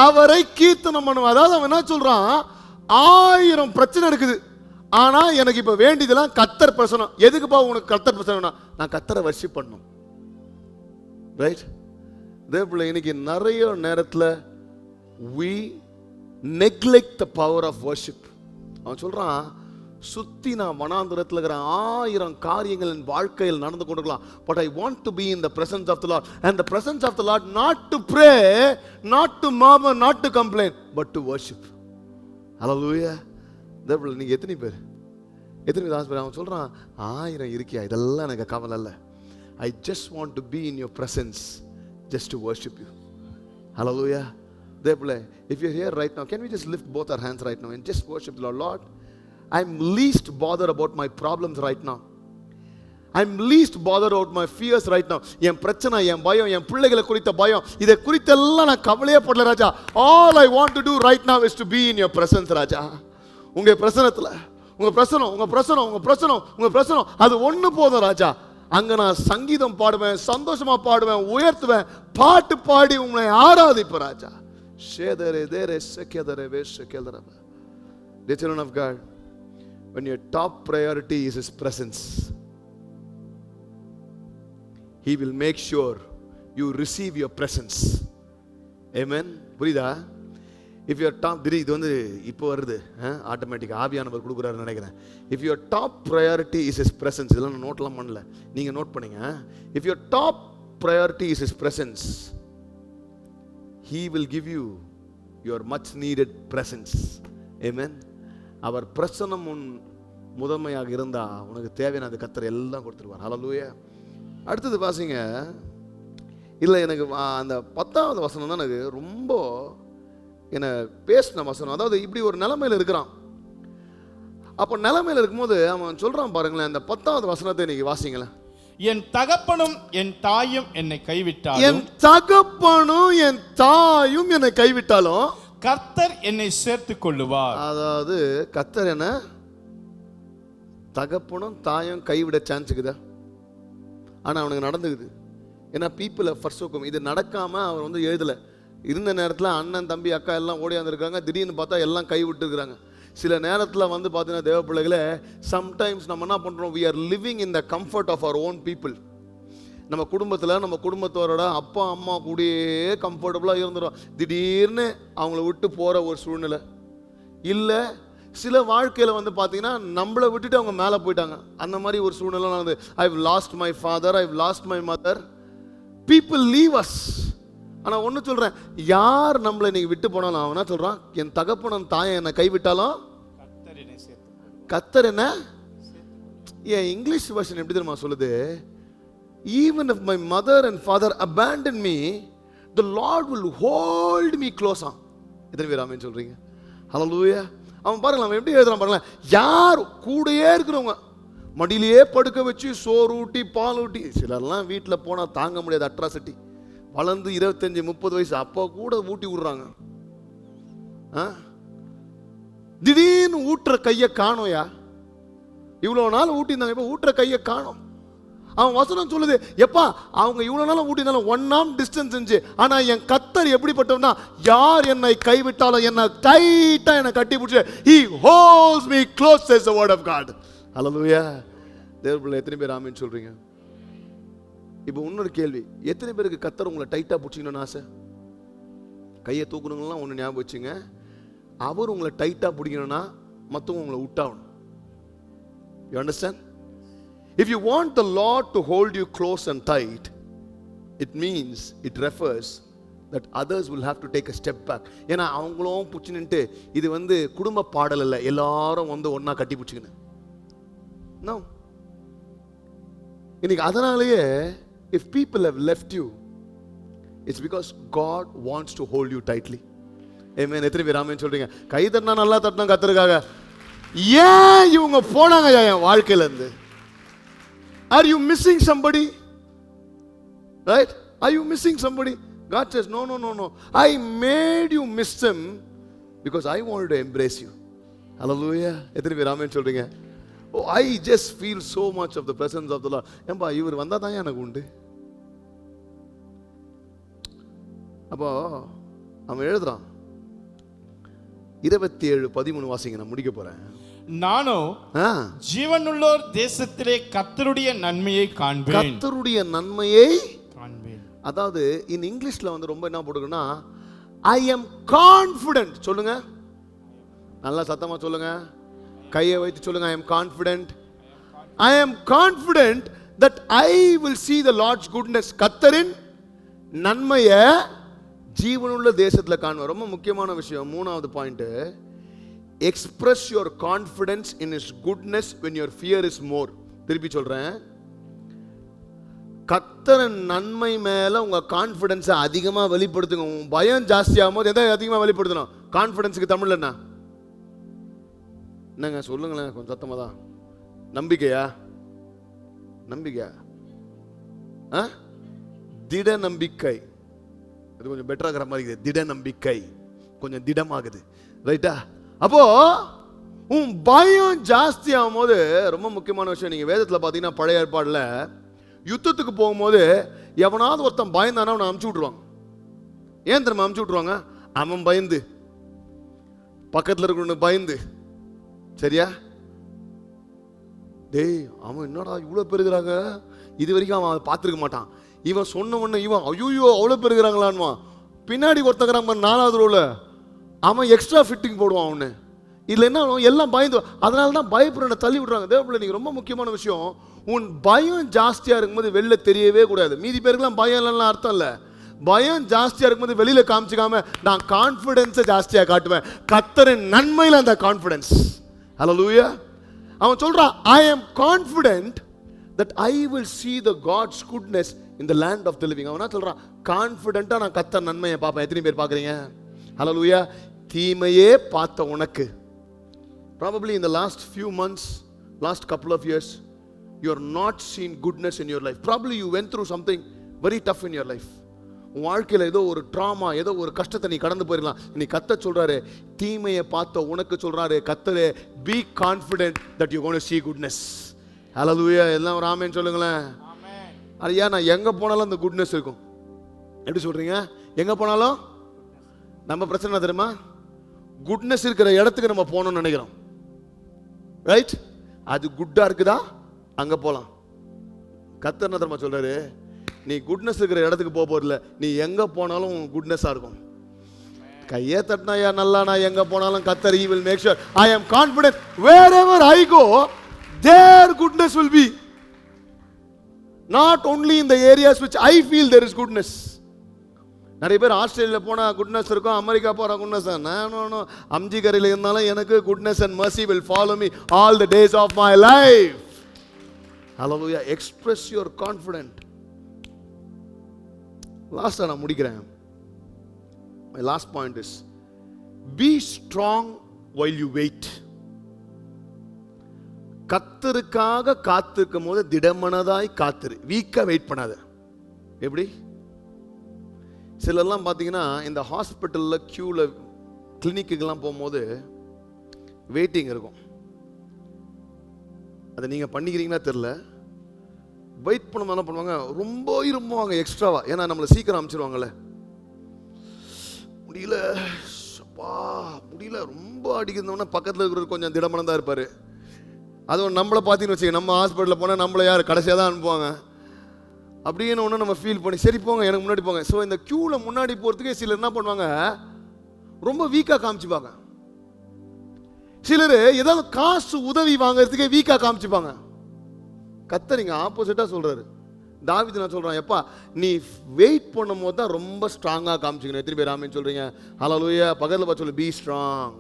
அதாவது அவன் என்ன சொல்றான், 1000 பிரச்சனை இருக்குது, ஆனா எனக்கு இப்ப வேண்டியதெல்லாம் கர்த்தர் பிரசனம். எதுக்குப்பா உனக்கு கர்த்தர் பிரசனம்? நான் கர்த்தரை வர்ஷிப் பண்ணணும், ரைட்? தேவப்பிள்ளை இன்னைக்கு நிறைய நேரத்துல we neglect the power of worship. அவன் சொல்றான், சுத்தி நான் வனாந்திரத்தில் இருக்கிற 1000 காரியங்கள் என் வாழ்க்கையில் நடந்து கொண்டிருக்கலாம், but I want to be in the presence of the Lord, and the presence of the Lord not to pray, not to murmur, not to complain, but to worship. Hallelujah. தேவப்பிள்ளை நீங்க எத்தனை பேர் ஆசைப்படுற? அவன் சொல்றான், 1000 இருக்கியா, இதெல்லாம் எனக்கு கவலை இல்லை, I just want to be in your presence, just to worship you. Hallelujah. தேவப்பிள்ளை, if you're here right now, can we just lift both our hands right now and just worship the Lord? Lord, I'm least bothered about my problems right now. I'm least bothered about my fears right now. என் பிரச்சனை, என் பயம், என் பிள்ளைகளை குறித்த பயம், இதை குறித்தெல்லாம் நான் கவலையே படல ராஜா. All I want to do right now is to be in your presence ராஜா. உங்க பிரசனத்துல, உங்க பிரசனம் அது ஒண்ணு போதும் ராஜா. அங்க நான் சங்கீதம் பாடுவேன், சந்தோஷமா பாடுவேன், உயர்த்துவேன், பாட்டு பாடி உங்களை ஆராதிப்பேன் ராஜா. Dear children of God, when your top priority is his presence, he will make sure you receive your presence. Amen. புரியுதா? If your top, இது வந்து இப்போ வருது ஆட்டோமேட்டிக், ஆவியானவர் கொடுக்குறாருன்னு நினைக்கிறேன். If your top priority is his presence, இதெல்லாம் நான் நோட்லாம் பண்ணல, நீங்க நோட் பண்ணீங்க. If your top priority is his presence, he will give you your much needed presence. Amen. அவர் பிரசன்னம் முதன்மையாக இருந்தா உனக்கு தேவையான அந்த கர்த்தர் எல்லாம் கொடுத்துருவார். ஹல்லேலூயா. அடுத்தது வாசிங்க. இல்லை, எனக்கு அந்த 10வது வசனம் தான் எனக்கு ரொம்ப என்ன பேசின வசனம். அதாவது இப்படி ஒரு நிலைமையில் இருக்கிறான். அப்போ நிலைமையில் இருக்கும்போது அவன் சொல்றான் பாருங்களேன், அந்த 10வது வசனத்தை இன்னைக்கு வாசிங்களேன். என் தகப்பனும் என் தாயும் என்னை கைவிட்டாலும், என் தகப்பனும் என் தாயும் என்னை கைவிட்டாலும் கர்த்தர் என்னை சேர்த்துக் கொள்ளுவார். அதாவது கர்த்தர் என்ன, தகப்பனும் தாயும் கைவிட சான்ஸ் இருக்குதா? ஆனா அவனுக்கு நடந்துக்குது. ஏன்னா பீப்புள் ஃபர்ஸ்ட் இது நடக்காம அவர் வந்து எழுதல. இருந்த நேரத்தில் அண்ணன் தம்பி அக்கா எல்லாம் ஓடியாந்துருக்காங்க. திடீர்னு பார்த்தா எல்லாம் கை விட்டுருக்குறாங்க. சில நேரத்தில் வந்து பார்த்தீங்கன்னா தேவ பிள்ளைகளே, சம்டைம்ஸ் நம்ம என்ன பண்ணுறோம், we are living in the comfort of our own people. நம்ம குடும்பத்தில் நம்ம குடும்பத்தோரோட அப்பா அம்மா கூடயே கம்ஃபர்டபுளாக இருந்துடும். திடீர்னு அவங்கள விட்டு போகிற ஒரு சூழ்நிலை, இல்லை சில வாழ்க்கையில் வந்து பார்த்தீங்கன்னா நம்மளை விட்டுட்டு அவங்க மேலே போயிட்டாங்க. அந்த மாதிரி ஒரு சூழ்நிலை வந்து I have lost my father, I have lost my mother, people leave us. ஆனால் ஒன்று சொல்கிறேன், யார் நம்மளை இன்னைக்கு விட்டு போனாலும் அவனா சொல்கிறான், என் தகப்பனும் தாயை என்னை கைவிட்டாலும் கத்தர் என்ன. ஏன் இங்கிலீஷ் வெர்ஷன் எப்படி தெரியுமா சொல்லுது, even if my mother and father abandon me, the Lord will hold me close. எத்தனை பேர் ஆமென் சொல்றீங்க? ஹல்லேலூயா. அவன் பாருங்க, அவன் எப்படி எழுதுறான் பாருங்க, யார் கூடயே இருக்கிறவங்க மடியிலேயே படுக்க வச்சு சோறு ஊட்டி பால் ஊட்டி, சிலர்லாம் வீட்டில் போனால் தாங்க முடியாது அட்ராசிட்டி, வளர்ந்து 25-30 வயசு அப்போ கூட ஊட்டி விடுறாங்க. திடீர்னு ஊட்டுற கையை காணோயா, இவ்வளோ நாள் ஊட்டியிருந்தாங்க, இப்போ ஊட்டுற கையை காணோம். அவன் வசனம் சொல்லுது, எப்பா அவங்க இவ்வளவு நாளும் ஊட்டினாலும் 1 arm டிஸ்டன்ஸ் இருந்துச்சு, ஆனா என் கத்தர் எப்படிப்பட்டவனா, யார் என்னை கைவிட்டாலும் என்னை டைட்டா என்னை கட்டி பிடிச்சு, he holds me close says the word of God. ஹல்லேலூயா. தேவபிள்ளை எத்தனை பேர் ஆமென் சொல்றீங்க? இப்போ இன்னொரு கேள்வி, எத்தனை பேருக்கு கத்தர் உங்களை டைட்டா பிடிச்சிக்கணும்னு ஆசை? கையை தூக்கணுங்கலாம் ஒன்று ஞாபகம் வச்சுங்க, அவர் உங்களை டைட்டா பிடிக்கணும்னா மற்றவங்க உங்களை விட்டாகணும். You understand? If you want the Lord to hold you close and tight, it means, it refers that others will have to take a step back. ஏன்னா அவங்களும் புடிச்சு நின்று, இது வந்து குடும்ப பாடல் இல்லை, எல்லாரும் வந்து ஒன்னா கட்டி பிடிச்சிக்கணும். No. இன்னைக்கு அதனாலேயே if people have left you, it's because God wants to hold you tightly. Amen. எத்தனை பேர் ஆமென் சொல்றீங்க? கை தட்டினா நல்லா தட்டினா கத்தருக்காக. ஏன் இவங்க போனாங்க என் வாழ்க்கையில இருந்து? Are you missing somebody? Right? Are you missing somebody? God says, no, no, no, no. I made you miss them because I wanted to embrace you. Hallelujah. எத்தனை பேர் ஆமென் சொல்றீங்க? Oh, I just feel so much of the presence of the Lord. ஏம்பா இவர் வந்தா தான் எனக்கு உண்டு. அப்போ அவன் எழுதுறான் 27:13 வாசிங்க, நான் முடிக்க போறேன். நானோ ஜீவனுள்ளோர் தேசத்திலே கர்த்தருடைய நன்மையை காண்பேன். கர்த்தருடைய நன்மையை காண்பேன். அதாவது இன் இங்கிலீஷ்ல வந்து ரொம்ப என்ன போடுங்கன்னா, ஐ எம் கான்ஃபிடென்ட். சொல்லுங்க, நல்லா சத்தமா சொல்லுங்க, கையை வைத்து சொல்லுங்க, I am confident. I am confident that I will see the Lord's goodness. கர்த்தரின் நன்மையை ஜீவனுள்ள தேசத்துல காண்பேன். ரொம்ப முக்கியமான விஷயம், 3வது point, express your confidence in his goodness when your fear is more. திருப்பி சொல்றேன், கர்த்தரின் நன்மை மேல உங்க கான்ஃபிடன்ஸை அதிகமா வெளிப்படுத்துங்க. உங்க பயம் ஜாஸ்தியாகும் போது எதை அதிகமா வெளிப்படுத்தணும்? கான்ஃபிடன்ஸுக்கு தமிழ்ல என்ன? என்னங்க சொல்லுங்களேன் கொஞ்சம் சத்தமா தான். நம்பிக்கையா? நம்பிக்கையா? திட நம்பிக்கை. இது கொஞ்சம் பெட்டரா இருக்கிற மாதிரி இருக்குது. திட நம்பிக்கை கொஞ்சம் திடமாகுது, ரைட்டா? அப்போ உன் பயம் ஜாஸ்தி ஆகும் போது ரொம்ப முக்கியமான விஷயம், நீங்க வேதத்தில் பார்த்தீங்கன்னா பழைய ஏற்பாடுல யுத்தத்துக்கு போகும்போது எவனாவது ஒருத்தன் பயந்தானா அவனை அமுச்சு விட்டுருவாங்க. ஏன் தெரியுமா அமுச்சு விட்டுருவாங்க? அவன் பயந்து, பக்கத்தில் இருக்கிறவனுக்கு பயந்து. சரியா? டேய் அவன் என்னடா இவ்வளோ பெருகிறாங்க, இது வரைக்கும் அவன் பார்த்துருக்க மாட்டான். இவன் சொன்ன உடனே இவன் ஐயோ அவ்வளோ பெருகிறாங்களான்மா. பின்னாடி ஒருத்தக்கிறான் 4வது ரோல, அவன் எக்ஸ்ட்ரா ஃபிட்டிங் போடுவான் அவனு. இதில் என்ன எல்லாம் பயந்து, அதனால தான் பயப்படுற தள்ளி விடுறாங்க. தேவப்பிள்ளை நீங்கள் ரொம்ப முக்கியமான விஷயம், உன் பயம் ஜாஸ்தியாக இருக்கும்போது வெளில தெரியவே கூடாது. மீதி பேருக்குலாம் பயம் இல்லைன்னா அர்த்தம் இல்லை. பயம் ஜாஸ்தியாக இருக்கும்போது வெளியில காமிச்சிக்காம நான் கான்ஃபிடென்ஸை ஜாஸ்தியாக காட்டுவேன். கர்த்தரின் நன்மையில் அந்த கான்ஃபிடென்ஸ். ஹல்லேலூயா. அவன் சொல்றான், I am confident that I will see the God's goodness in the land of the living. அவனா சொல்றான், கான்ஃபிடென்ட்டா நான் கர்த்தர் நன்மையை பார்ப்பேன். எத்தனை பேர் பார்க்குறீங்க? ஹல்லேலூயா. தீமையே பார்த்த உனக்கு, probably in the last few months, last couple of years, you are not seen goodness in your life. Probably you went through something very tough in your life. உன் வாழ்க்கையில் ஏதோ ஒரு ட்ராமா, ஏதோ ஒரு கஷ்டத்தை நீ கடந்து போயிருக்கலாம். நீ கர்த்தர் சொல்றாரு, தீமையை பார்த்த உனக்கு சொல்றாரு கர்த்தரே, be confident that you're going to see goodness. ஹல்லேலூயா. எல்லாம் ஒரு ஆமென் சொல்லுங்களேன். ஐயா நான் எங்க போனாலும் அந்த குட்னஸ் இருக்கும். எப்படி சொல்றீங்க? எங்க போனாலும் நம்ம பிரச்சனை தெரியுமா? குட்னஸ் இருக்கிற இடத்துக்கு நம்ம போகணும்னு நினைக்கிறோம். ரைட்? அது குட்டா இருக்குதா, அங்க போலாம். கர்த்தர் என்ன தெரியுமா சொல்றாரு? நீ குட்னஸ் இருக்கிற இடத்துக்கு போக போறதில்ல, நீ எங்க போனாலும் குட்னஸா இருக்கும். கையே தட்டினாயா நல்லா, நான் எங்க போனாலும் கர்த்தர் he will make sure I am confident wherever I go there goodness will be, not only in the areas which I feel there is goodness. நிறைய பேர் ஆஸ்திரேலியா போனா குட்னஸ் இருக்கும், அமெரிக்கா போற குட்னஸ். நானும் அம்ஜி கரையில் இருந்தாலும் எனக்கு goodness and mercy will follow me all the days of my life. Hallelujah. Express your confidence. லாஸ்டா நான் முடிக்கிறேன். My last point is be strong while you wait. கர்த்தருக்காக காத்திருக்கும் போது திடமனதாய் காத்திரு, வீக்கா வெயிட் பண்ணாத. எப்படி? சிலர்லாம் பார்த்தீங்கன்னா இந்த ஹாஸ்பிட்டலில் க்யூவில் கிளினிக்குக்கெல்லாம் போகும்போது வெயிட்டிங் இருக்கும். அதை நீங்கள் பண்ணிக்கிறீங்கன்னா தெரில. வெயிட் பண்ண என்ன பண்ணுவாங்க, ரொம்ப இரும்புவாங்க எக்ஸ்ட்ராவா. ஏன்னா நம்மளை சீக்கிரம் அனுப்பிச்சிருவாங்கல்ல. முடியல, அப்பா முடியல, ரொம்ப அடிக்கிறதுனா பக்கத்தில் இருக்கிறது கொஞ்சம் திடமனம் தான் இருப்பார். அதுவும் நம்மளை பார்த்தீங்கன்னு வச்சுக்க, நம்ம ஹாஸ்பிட்டலில் போனால் நம்மளை யார் கடைசியாக தான் அனுப்புவாங்க. அப்படின்னு ஒன்று நம்ம ஃபீல் பண்ணி சரி போங்க எனக்கு முன்னாடி போங்க. ஸோ இந்த க்யூவில் முன்னாடி போகிறதுக்கே சிலர் என்ன பண்ணுவாங்க, ரொம்ப வீக்காக காமிச்சுப்பாங்க. சிலர் ஏதாவது காசு உதவி வாங்கிறதுக்கே வீக்காக காமிச்சுப்பாங்க. கர்த்தர் இங்கே ஆப்போசிட்டாக சொல்கிறாரு. தாவீது நான் சொல்கிறேன், எப்பா நீ வெயிட் பண்ணும் போது தான் ரொம்ப ஸ்ட்ராங்காக காமிச்சிக்கணும். எத்தனை பேர் ஆமேன்னு சொல்கிறீங்க? ஹல்லேலூயா. பக்கத்தில் பார்த்து சொல்லு, பி ஸ்ட்ராங்,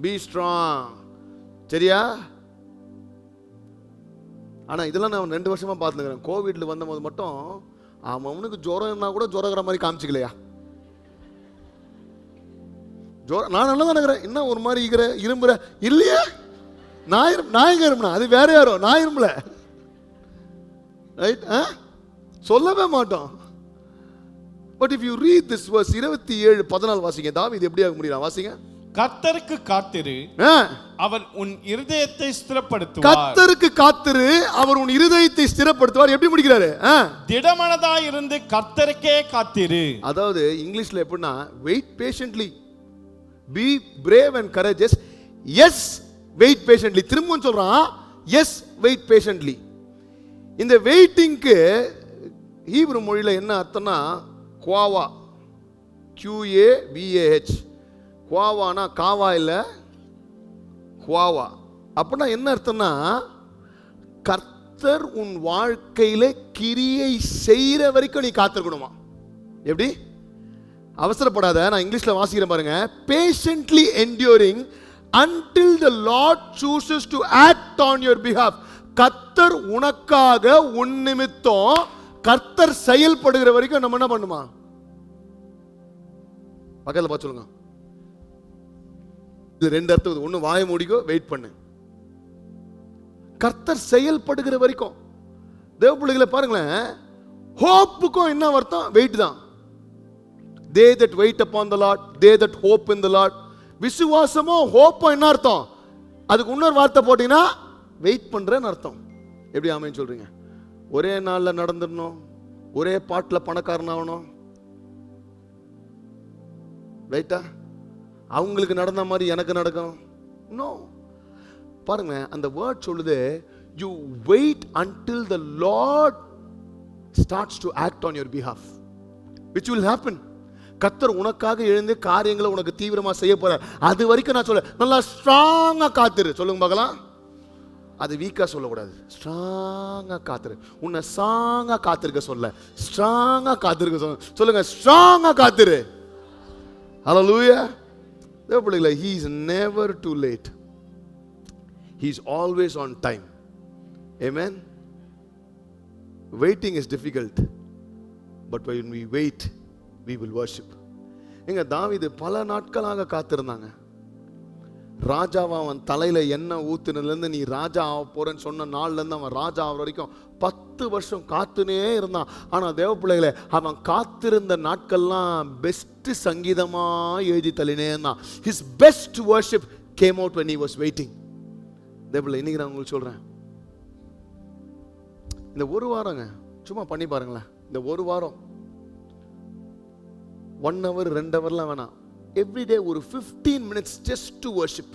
பி ஸ்ட்ராங். சரியா? ஆனால் இதெல்லாம் நான் 2 வருஷமாக பார்த்துக்கிறேன். கோவிட்ல வந்தபோது மட்டும் அவனுக்கு ஜுரம்னா கூட ஜுரங்கிற மாதிரி காமிச்சிக்கலையா? ஜுரம் நான் நல்லா தான் இருக்கிறேன், என்ன ஒரு மாதிரி இரும்புற இல்லையா? நான் எங்க இரும்புனா அது வேற யாரோ, நான் இரும்பல. ரைட்? சொல்லவே மாட்டோம். But if you read this verse 27:14 வாசிங்க. தாவீது எப்படி ஆக முடியும்? வாசிங்க. கர்த்தருக்கு காத்திரு, அவர் உன் இருதயத்தை ஸ்திரப்படுத்துவார். கர்த்தருக்கு காத்திரு, அவர் உன் இருதயத்தை ஸ்திரப்படுத்துவார். எப்படி முடிக்கிறாரு? திடமனதாய் இருந்து கர்த்தருக்கே காத்திரு. அதாவது இங்கிலீஷ்ல எப்படின்னா wait patiently, be brave and courageous, yes wait patiently. திரும்பவும் சொல்றான், எஸ் வெயிட் பேஷன்ட்லி. இந்த வெயிட்டிங்க்கு ஹீப்ரு மொழியில என்ன அர்த்தம்னா குவாவா, QAVAH. குவாவானா காவா இல்லை, குவாவா. அப்படின்னா என்ன அர்த்தம்னா கர்த்தர் உன் வாழ்க்கையில கிரியை செய்யற வரைக்கும் நீ காத்திருக்கணுமா. எப்படி? அவசரப்படாத. நான் இங்கிலீஷ்ல வாசிக்கிறேன் பாருங்க. Patiently enduring until the Lord chooses to act on your behalf. கர்த்தர் உனக்காக உன் நிமித்தம் கர்த்தர் செயல்படுகிற வரைக்கும் நம்ம என்ன பண்ணுமா? பக்கத்துல பார்த்து சொல்லுங்க. இது 2 அர்த்தம். ஒண்ணு வாய மூடிக்கோ, வெயிட் பண்ணு. கர்த்தர் செயல்படுகிற வரைக்கும். தேவ பிள்ளைகளை பாருங்களேன், ஹோப்புக்கும் என்ன அர்த்தம்? வெயிட் தான். they that wait upon the Lord, they that hope in the Lord. விசுவாசமோ ஹோப்போ என்ன அர்த்தம்? அதுக்கு இன்னொரு வார்த்தை போட்டீங்கன்னா வெயிட் பண்றேன்னு அர்த்தம். எப்படி ஆமென் சொல்றீங்க? ஒரே நாள்ல நடந்துடணும், ஒரே பாட்டுல பணக்காரன் ஆகணும், ரைட்டா? அவங்களுக்கு நடந்த மாதிரி எனக்கு நடக்கும். நோ. பாருங்க, அந்த வேர்ட் சொல்லுது, you wait until the Lord starts to act on your behalf, which will happen. கர்த்தர் உனக்காக எழுந்து காரியங்களை உனக்கு தீவிரமா செய்ய போறார். அது வரைக்கும் நான் சொல்ல, நல்லா ஸ்ட்ராங்கா காத்திரு. சொல்லுங்க பார்க்கலாம். அது வீக்கா சொல்லக்கூடாது, ஸ்ட்ராங்கா காத்திரு. உன்னை ஸ்ட்ராங்கா காத்திருக்க சொல்ல, ஸ்ட்ராங்கா காத்திருக்க சொல்ல. சொல்லுங்க, ஸ்ட்ராங்கா காத்திரு. ஹல்லேலூயா. தேவ பிள்ளைகளே, he is never too late. He is always on time. Amen. Waiting is difficult, but when we wait we will worship. எங்க தாவீது பல நாட்களாக காத்திருந்தாங்க. ராஜாவா அவன் தலையில எண்ணெய் ஊத்துனதுலேருந்து நீ ராஜா ஆக போறேன்னு சொன்ன நாள்ல இருந்து அவன் ராஜா ஆகிற வரைக்கும் 10 வருஷம் காத்துனே இருந்தான். ஆனா தேவ பிள்ளைகளே, அவன் காத்திருந்த நாட்கள்லாம் பெஸ்ட் சங்கீதமா எழுதி தள்ளினே இருந்தான். his best worship came out when he was waiting. தேவ பிள்ளை, இன்னைக்கு நான் உங்களுக்கு சொல்றேன், இந்த ஒரு வாரங்க சும்மா பண்ணி பாருங்களேன். இந்த ஒரு வாரம் 1 hour 2 hourலாம் வேணாம், எவ்ரிடே ஒரு 15 minutes just to worship.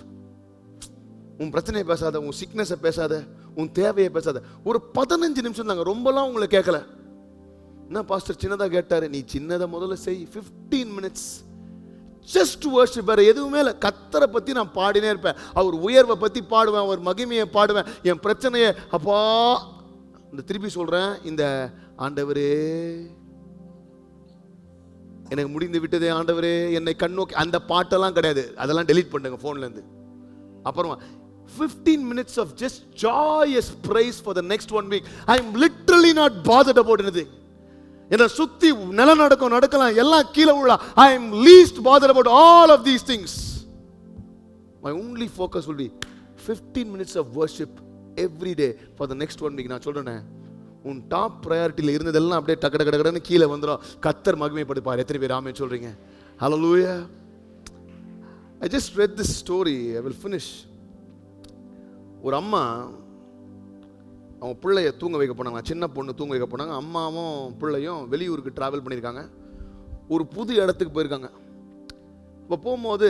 உன் பிரச்சனையை பேசாத, உன் சிக்னஸை பேசாத, உன் தேவையை பேசாத. ஒரு 15 நிமிஷம் தாங்க, ரொம்பலாம் உங்களை கேட்கல. என்ன பாஸ்டர் சின்னதா கேட்டாரு, நீ சின்னதை முதல்ல செய். 15 minutes just to worship. வேற எதுவுமே இல்லை. கர்த்தரை பத்தி நான் பாடினே இருப்பேன். அவர் உயர்வை பத்தி பாடுவேன், அவர் மகிமையை பாடுவேன், என் பிரச்சனையை. அப்பா இந்த திருப்பி சொல்றேன், இந்த ஆண்டவரே எனக்கு முடிந்து விட்டதே, ஆண்டவரே என்னை கண்ணோக்கி, அந்த பாட்டெல்லாம் கிடையாது. அதெல்லாம் டெலீட் பண்ணுங்க போன்ல இருந்து. அப்புறமா 15 minutes of just joyous praise for the next 1 week. I am literally not bothered about anything. என்ன சுத்தி நடக்கலாம், எல்லாம் கீழே விழ. I am least bothered about all of these things. My only focus will be 15 minutes of worship every day for the next 1 week. நான் சொல்றேன், உன் top ப்ரையாரிட்டியில் இருந்ததெல்லாம் அப்படியே டக்கு கீழே வந்துடும். கர்த்தர் மகிமைப்படுப்பார். எத்தனை பேர் ஆமென் சொல்றீங்க? Hallelujah. I just read this story. I will finish. ஒரு அம்மா அவங்க பிள்ளைய தூங்க வைக்க போனாங்க. சின்ன பொண்ணு தூங்க வைக்க போனாங்க. அம்மாவும் பிள்ளையும் வெளியூருக்கு ட்ராவல் பண்ணியிருக்காங்க. ஒரு புது இடத்துக்கு போயிருக்காங்க. இப்போ போகும்போது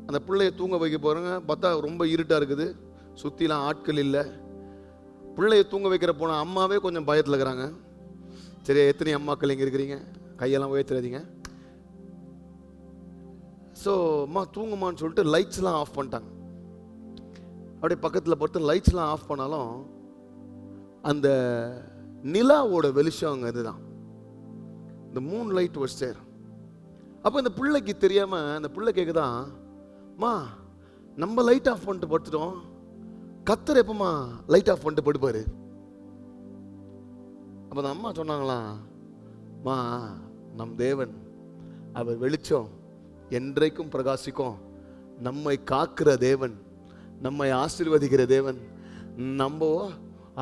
அந்த பிள்ளைய தூங்க வைக்க போகிறாங்க. பார்த்தா ரொம்ப இருட்டாக இருக்குது, சுற்றிலாம் ஆட்கள் இல்லை. பிள்ளைய தூங்க வைக்கிற போன அம்மாவே கொஞ்சம் பயத்தில் இருக்கிறாங்க. சரி, எத்தனை அம்மாக்கள் இங்கே இருக்கிறீங்க? கையெல்லாம் உயர்த்துறாதீங்க. ஸோ அம்மா தூங்குமான்னு சொல்லிட்டு லைட்ஸ்லாம் ஆஃப் பண்ணிட்டாங்க. அப்படியே பக்கத்தில் பார்த்து லைட்ஸ்லாம் ஆஃப் பண்ணாலும் அந்த நிலாவோட வெளிச்சம் அங்கே இதுதான். இந்த மூன் லைட் வாஸ் தேர். அப்போ இந்த பிள்ளைக்கு தெரியாம அந்த பிள்ளை கேட்குதான், மா நம்ம லைட் ஆஃப் பண்ணிட்டு படுத்துட்டோம், கர்த்தர் எப்பமா லைட் ஆஃப் பண்ணிட்டு படுப்பாரு? அப்போ அந்த அம்மா சொன்னாங்களாம், மா நம் தேவன் அவர் வெளிச்சம் என்றைக்கும் பிரகாசிக்கும், நம்மை காக்கிற தேவன், நம்மை ஆசீர்வதிக்கிற தேவன். நம்ம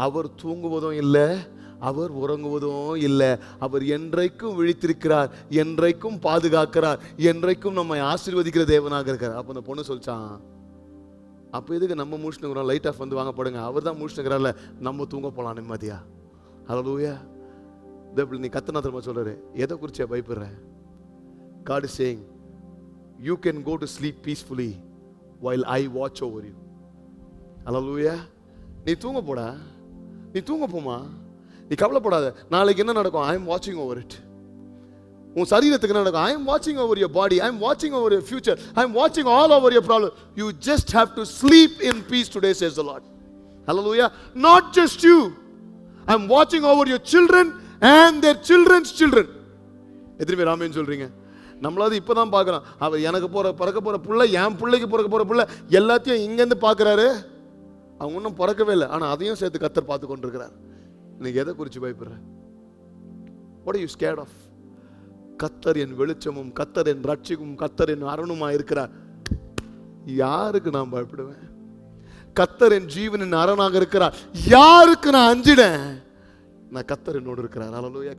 அவர் தூங்குவதும் இல்லை, அவர் உறங்குவதும் இல்லை. அவர் என்றைக்கும் விழித்திருக்கிறார், என்றைக்கும் பாதுகாக்கிறார், என்றைக்கும் நம்மை ஆசீர்வதிக்கிற தேவனாக இருக்கிறார். அப்போ அந்த பொண்ணு சொல்லிச்சான், அப்போ எதுக்கு நம்ம முடிச்சுக்கிறோம், லைட் ஆஃப் வந்து வாங்க படுங்க, அவர் தான் முடிச்சுக்கிறார்ல, நம்ம தூங்க போகலாம் நிம்மதியா. ஹல்லேலூயா. நீ கத்தனா திரும்ப சொல்றாரு, எதை குறிச்சா பயப்படுற? God is saying you can go to sleep peacefully while I watch over you. Hallelujah. நீ தூங்க போடா, நீ தூங்க போமா, நீ கவலைப்படாத, நாளைக்கு என்ன நடக்கும், I am watching over it. உன் சரீரத்துக்கு என்ன நடக்கும், I am watching over your body, I am watching over your future, I am watching all over your problem. You just have to sleep in peace today, says the Lord. Hallelujah. Not just you, I am watching over your children and their children's children. எத்தனை பேர் ஆமென் சொல்றீங்க? நம்மளாவது இப்பதான் பார்க்கிறோம், அவர் எனக்கு பிறக்க போற பிள்ளை, என் பிள்ளைக்கு பிறக்க போற பிள்ளை, எல்லாத்தையும் இங்கேருந்து பார்க்கிறாரு. அவங்க ஒன்றும் பிறக்கவே இல்லை, ஆனால் அதையும் சேர்த்து கர்த்தர் பார்த்து கொண்டிருக்கிறார். இன்னைக்கு எதை குறித்து பயப்படுற? What are you scared of? கர்த்தர் என் வெளிச்சமும், கர்த்தர் என் ரட்சிக்கும், கர்த்தர் என் அரணுமா இருக்கிறார். யாருக்கு நான் பயப்படுவேன்? கர்த்தர் என் ஜீவனின் அரணாக இருக்கிறார். யாருக்கு நான் அஞ்சிடேன்? நான் கர்த்தர் என்னோடு இருக்கிறார். ஹல்லேலூயா.